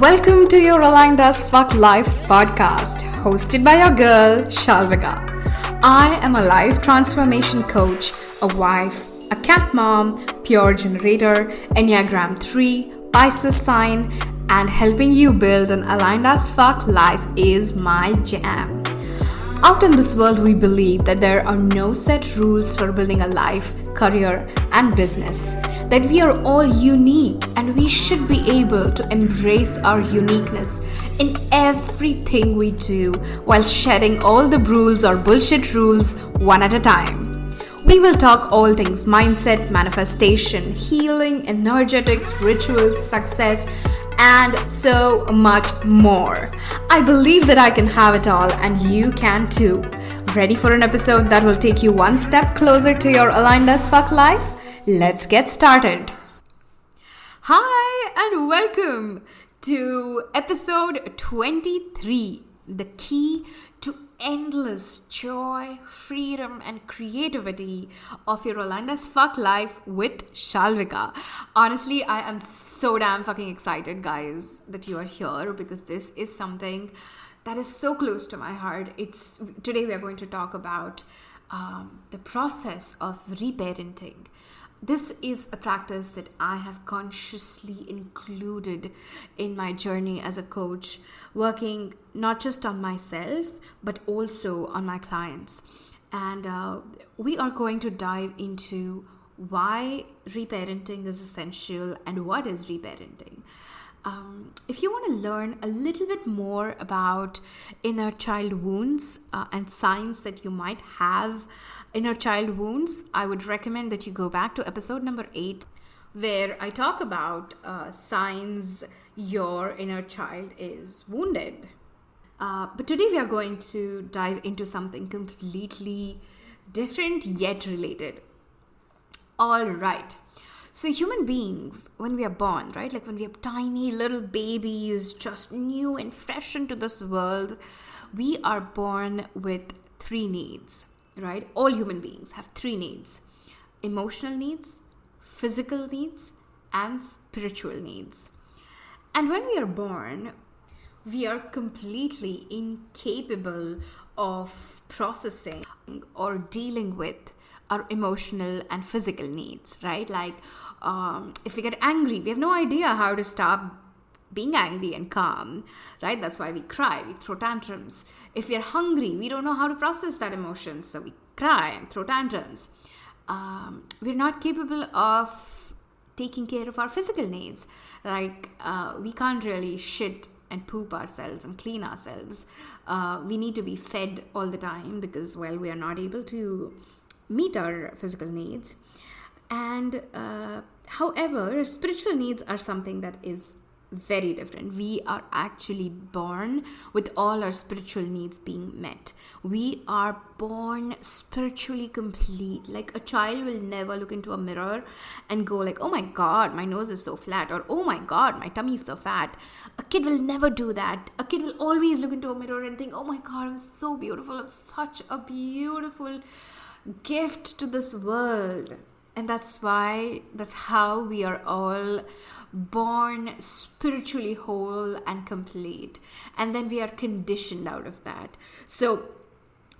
Welcome to your Aligned as Fuck Life podcast, hosted by your girl, Shalvika. I am a life transformation coach, a wife, a cat mom, pure generator, Enneagram 3, Pisces sign, and helping you build an aligned as fuck life is my jam. Out in this world, we believe that there are no set rules for building a life, career, and business. That we are all unique and we should be able to embrace our uniqueness in everything we do while shedding all the rules or bullshit rules one at a time. We will talk all things mindset, manifestation, healing, energetics, rituals, success, and so much more. I believe that I can have it all and you can too. Ready for an episode that will take you one step closer to your aligned as fuck life? Let's get started. Hi and welcome to episode 23, the key to endless joy, freedom and creativity of your aligned as fuck life with Shalvika. Honestly, I am so damn fucking excited, guys, that you are here because this is something that is so close to my heart. Today we are going to talk about the process of reparenting. This is a practice that I have consciously included in my journey as a coach, working not just on myself, but also on my clients. And we are going to dive into why reparenting is essential and what is reparenting. If you want to learn a little bit more about inner child wounds and signs that you might have inner child wounds, I would recommend that you go back to episode number 8, where I talk about signs your inner child is wounded. But today we are going to dive into something completely different yet related. All right. So human beings, when we are born, right, like when we are tiny little babies, just new and fresh into this world, we are born with 3 needs, right? All human beings have 3 needs: emotional needs, physical needs, and spiritual needs. And when we are born, we are completely incapable of processing or dealing with our emotional and physical needs, right? Like if we get angry, we have no idea how to stop being angry and calm, right? That's why we cry, we throw tantrums. If we are hungry, we don't know how to process that emotion, so we cry and throw tantrums. We're not capable of taking care of our physical needs. Like we can't really shit and poop ourselves and clean ourselves. We need to be fed all the time because, well, we are not able to meet our physical needs. And however, spiritual needs are something that is very different. We are actually born with all our spiritual needs being met. We are born spiritually complete. Like a child will never look into a mirror and go like, oh my god, my nose is so flat, or oh my god, my tummy is so fat. A kid will never do that. A kid will always look into a mirror and think, oh my god, I'm so beautiful, I'm such a beautiful gift to this world. And that's how we are all born spiritually whole and complete. And then we are conditioned out of that. So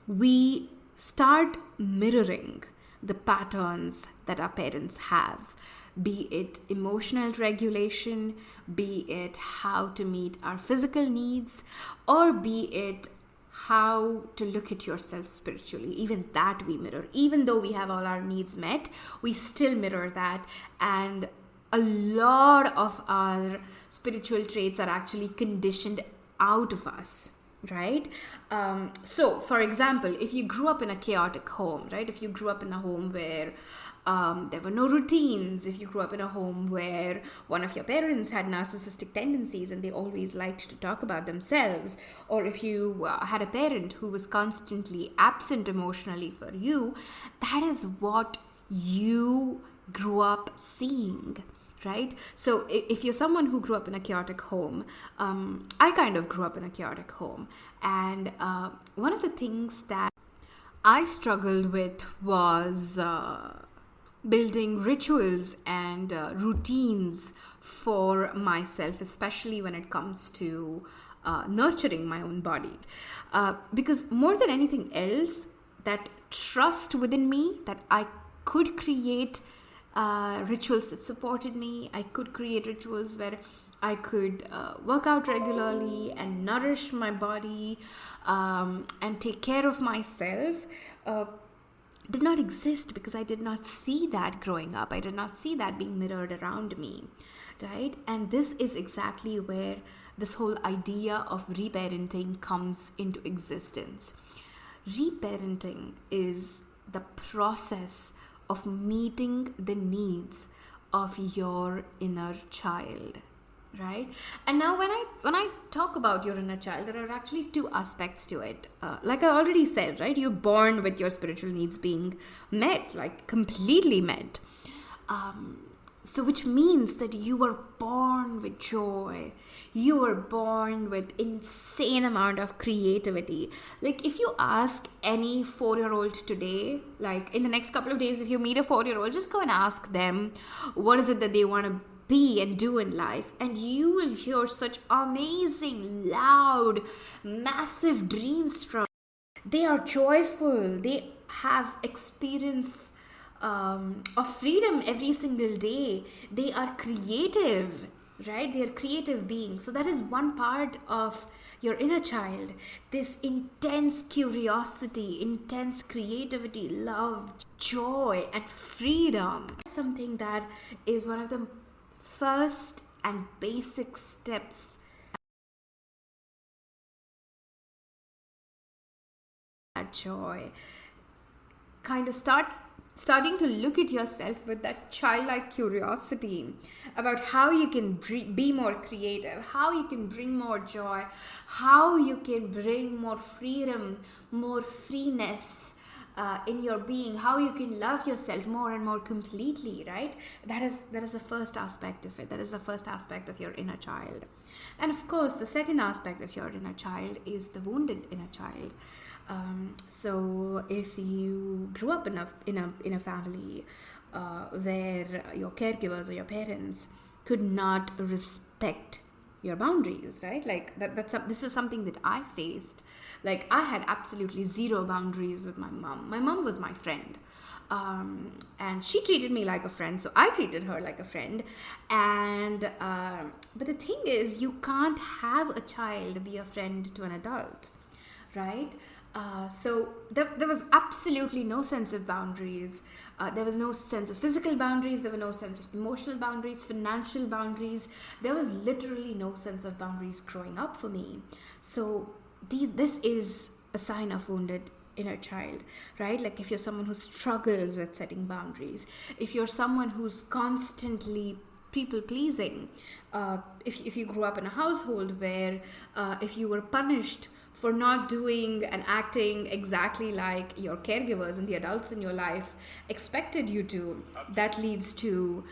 we start mirroring the patterns that our parents have, be it emotional regulation, be it how to meet our physical needs, or be it how to look at yourself spiritually. Even that we mirror. Even though we have all our needs met, we still mirror that. And a lot of our spiritual traits are actually conditioned out of us, right? So, for example, if you grew up in a chaotic home, right? If you grew up in a home where there were no routines, if you grew up in a home where one of your parents had narcissistic tendencies and they always liked to talk about themselves, or if you had a parent who was constantly absent emotionally for you, that is what you grew up seeing, right? So if you're someone who grew up in a chaotic home, I kind of grew up in a chaotic home, and one of the things that I struggled with was building rituals and routines for myself, especially when it comes to nurturing my own body. Because more than anything else, that trust within me that I could create rituals that supported me. I could create rituals where I could work out regularly and nourish my body and take care of myself. Did not exist because I did not see that growing up. I did not see that being mirrored around me, right? And this is exactly where this whole idea of reparenting comes into existence. Reparenting is the process of meeting the needs of your inner child, right? And now when I talk about your inner child, there are actually two aspects to it. Like I already said, right, you're born with your spiritual needs being met, like completely met. So which means that you were born with joy. You were born with insane amount of creativity. Like if you ask any 4-year-old today, like in the next couple of days, if you meet a 4-year-old, just go and ask them what is it that they want to be and do in life, and you will hear such amazing, loud, massive dreams from. They are joyful. They have experience of freedom every single day. They are creative, right? They are creative beings. So that is one part of your inner child. This intense curiosity, intense creativity, love, joy, and freedom. Something that is one of the first and basic steps at joy. Kind of starting to look at yourself with that childlike curiosity about how you can be more creative, how you can bring more joy, how you can bring more freedom, more freeness in your being, how you can love yourself more and more completely, right? That is the first aspect of it. That is the first aspect of your inner child. And of course, the second aspect of your inner child is the wounded inner child. So if you grew up in a family where your caregivers or your parents could not respect your boundaries, right? Like this is something that I faced. Like I had absolutely zero boundaries with my mom. My mom was my friend. And she treated me like a friend, so I treated her like a friend. And but the thing is, you can't have a child be a friend to an adult, right? So there was absolutely no sense of boundaries. There was no sense of physical boundaries. There were no sense of emotional boundaries, financial boundaries. There was literally no sense of boundaries growing up for me. So this is a sign of wounded inner child, right? Like if you're someone who struggles with setting boundaries, if you're someone who's constantly people pleasing, if you grew up in a household where if you were punished for not doing and acting exactly like your caregivers and the adults in your life expected you to, that leads to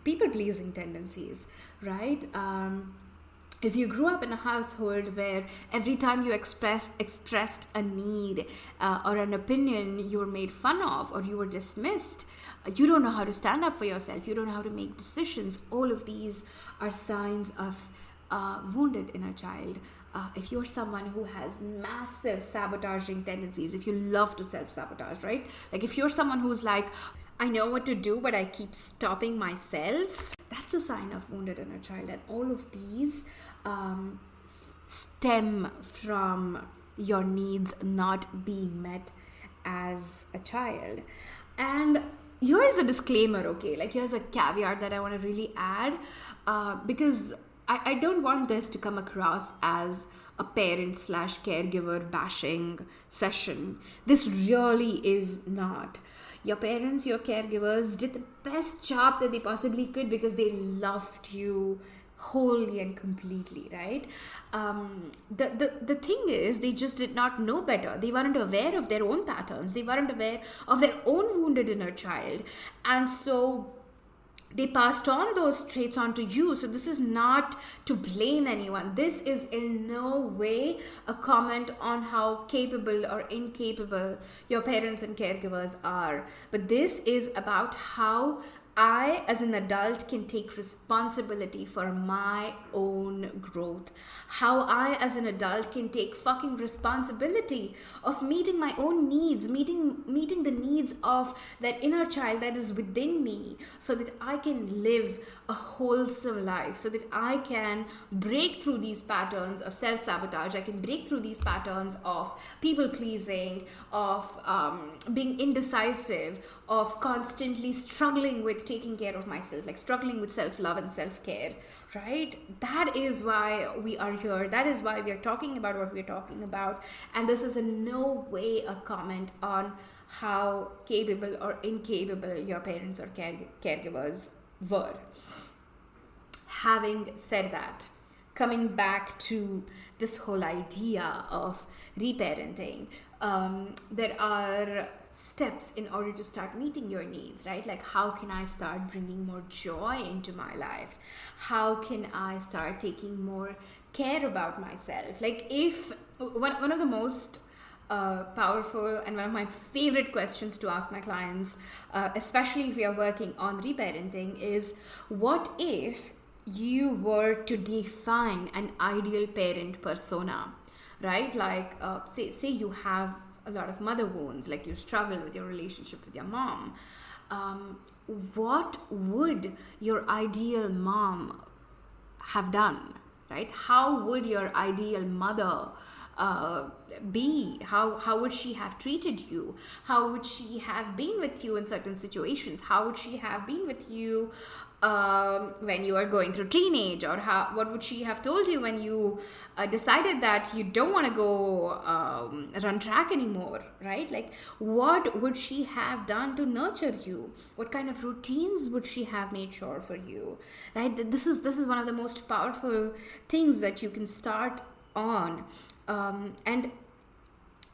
people pleasing tendencies, right? If you grew up in a household where every time you expressed a need or an opinion, you were made fun of or you were dismissed, you don't know how to stand up for yourself, you don't know how to make decisions, all of these are signs of wounded inner child. If you're someone who has massive sabotaging tendencies, if you love to self-sabotage, right? Like if you're someone who's like, I know what to do, but I keep stopping myself, that's a sign of wounded inner child. And all of these stem from your needs not being met as a child. And here's a disclaimer, okay? Like here's a caveat that I want to really add because I don't want this to come across as a parent / caregiver bashing session. This really is not. Your parents, your caregivers did the best job that they possibly could because they loved you wholly and completely, right? The thing is, they just did not know better. They weren't aware of their own patterns. They weren't aware of their own wounded inner child. And so they passed on those traits onto you. So this is not to blame anyone. This is in no way a comment on how capable or incapable your parents and caregivers are. But this is about how I, as an adult, can take responsibility for my own growth. How I, as an adult, can take fucking responsibility of meeting my own needs, meeting the needs of that inner child that is within me, so that I can live a wholesome life, so that I can break through these patterns of self-sabotage. I can break through these patterns of people-pleasing, of being indecisive, of constantly struggling with taking care of myself, like struggling with self-love and self-care, right? That is why we are here. That is why we are talking about what we're talking about. And this is in no way a comment on how capable or incapable your parents or caregivers were. Having said that, coming back to this whole idea of reparenting, there are steps in order to start meeting your needs, right? Like, how can I start bringing more joy into my life? How can I start taking more care about myself? Like, if one of the most powerful and one of my favorite questions to ask my clients, especially if we are working on reparenting, is what if you were to define an ideal parent persona, right? Like, say you have a lot of mother wounds, like you struggle with your relationship with your mom. What would your ideal mom have done, right? How would your ideal mother be? How would she have treated you? How would she have been with you in certain situations? How would she have been with you when you are going through teenage? Or what would she have told you when you decided that you don't want to go run track anymore, right? Like, what would she have done to nurture you? What kind of routines would she have made sure for you, right? This is one of the most powerful things that you can start on. And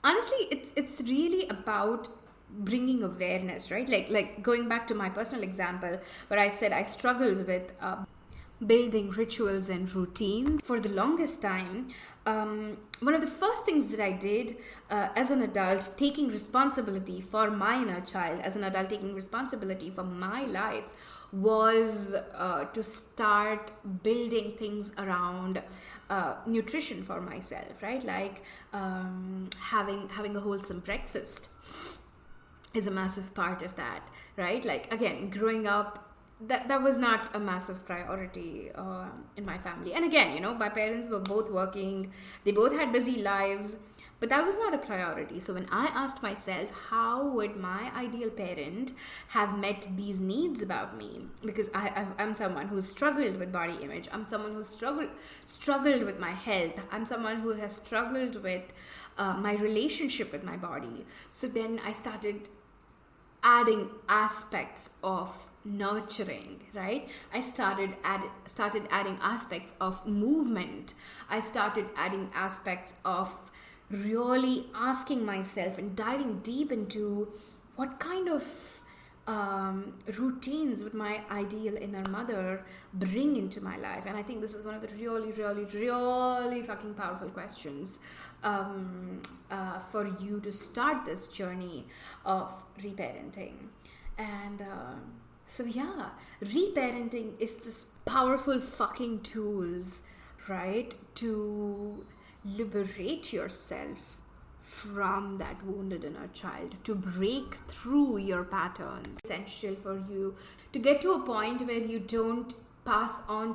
honestly, it's really about bringing awareness, right? Like going back to my personal example where I said I struggled with building rituals and routines for the longest time. One of the first things that I did as an adult, taking responsibility for my inner child, as an adult taking responsibility for my life, was to start building things around nutrition for myself, right? Like having a wholesome breakfast is a massive part of that, right? Like, again, growing up, that was not a massive priority in my family. And again, my parents were both working, they both had busy lives, but that was not a priority. So when I asked myself, how would my ideal parent have met these needs about me? Because I'm someone who's struggled with body image. I'm someone who's struggled with my health. I'm someone who has struggled with my relationship with my body. So then I started adding aspects of nurturing, right? I started adding aspects of movement. I started adding aspects of really asking myself and diving deep into what kind of routines would my ideal inner mother bring into my life. And I think this is one of the really, really, really fucking powerful questions for you to start this journey of reparenting. And so yeah, reparenting is this powerful fucking tools, right, to liberate yourself from that wounded inner child, to break through your patterns. Essential for you to get to a point where you don't pass on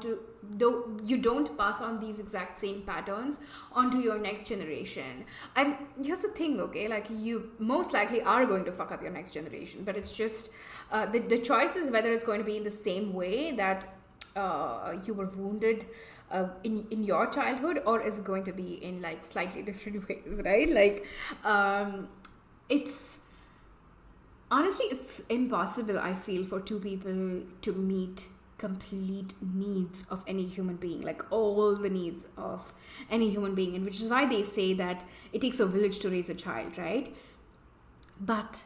these exact same patterns onto your next generation. And here's the thing, okay, like, you most likely are going to fuck up your next generation, but it's just the choice is whether it's going to be in the same way that you were wounded in your childhood, or is it going to be in like slightly different ways, right? Like, it's impossible, I feel, for two people to meet complete needs of any human being, like all the needs of any human being, and which is why they say that it takes a village to raise a child, right? But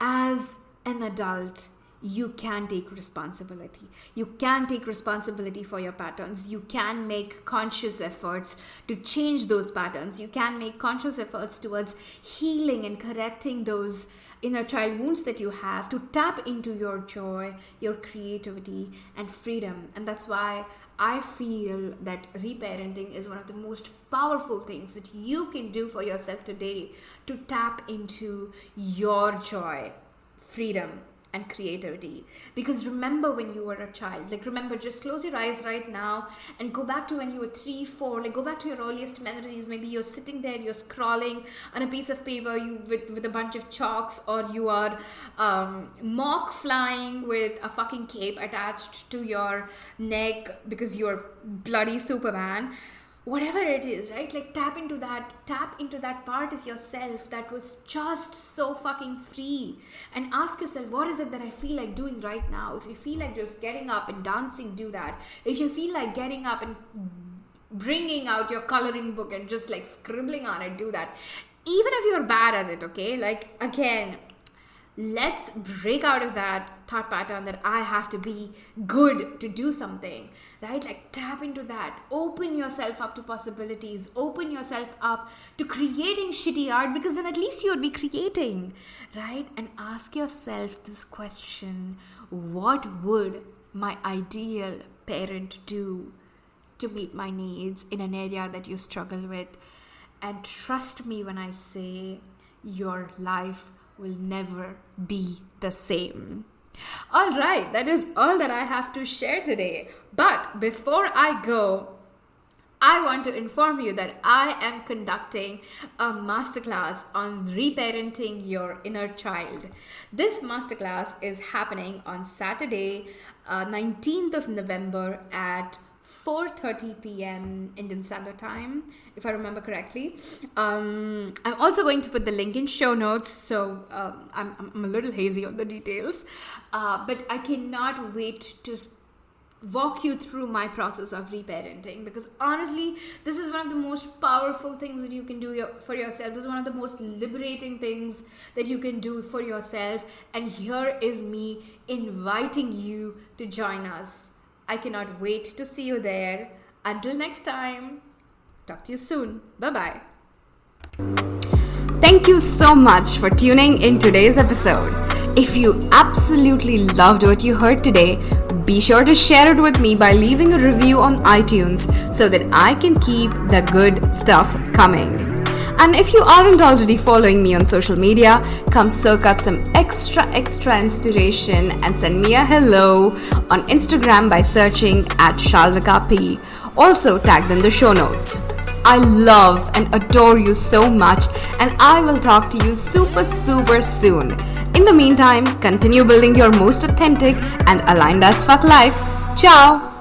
as an adult, you can take responsibility. You can take responsibility for your patterns. You can make conscious efforts to change those patterns. You can make conscious efforts towards healing and correcting those inner child wounds that you have, to tap into your joy, your creativity, and freedom. And that's why I feel that reparenting is one of the most powerful things that you can do for yourself today to tap into your joy, freedom, and creativity. Because remember when you were a child, remember, just close your eyes right now and go back to when you were 3, 4, go back to your earliest memories. Maybe you're sitting there, you're scrawling on a piece of paper with a bunch of chalks, or you are mock flying with a fucking cape attached to your neck because you're bloody Superman. Whatever it is, right? Tap into that part of yourself that was just so fucking free, and ask yourself, what is it that I feel like doing right now? If you feel like just getting up and dancing, do that. If you feel like getting up and bringing out your coloring book and just scribbling on it, do that. Even if you're bad at it, okay? Again, let's break out of that thought pattern that I have to be good to do something, right? Tap into that. Open yourself up to possibilities. Open yourself up to creating shitty art, because then at least you would be creating, right? And ask yourself this question: what would my ideal parent do to meet my needs in an area that you struggle with? And trust me when I say your life will never be the same. All right, that is all that I have to share today. But before I go, I want to inform you that I am conducting a masterclass on reparenting your inner child. This masterclass is happening on Saturday, 19th of November at 4:30 p.m. Indian Standard Time, if I remember correctly. I'm also going to put the link in show notes, so I'm a little hazy on the details. But I cannot wait to walk you through my process of reparenting, because honestly, this is one of the most powerful things that you can do for yourself. This is one of the most liberating things that you can do for yourself. And here is me inviting you to join us. I cannot wait to see you there. Until next time, talk to you soon. Bye-bye. Thank you so much for tuning in today's episode. If you absolutely loved what you heard today, be sure to share it with me by leaving a review on iTunes so that I can keep the good stuff coming. And if you aren't already following me on social media, come soak up some extra inspiration and send me a hello on Instagram by searching @ShalvikaP. Also tagged in the show notes. I love and adore you so much, and I will talk to you super soon. In the meantime, continue building your most authentic and aligned as fuck life. Ciao!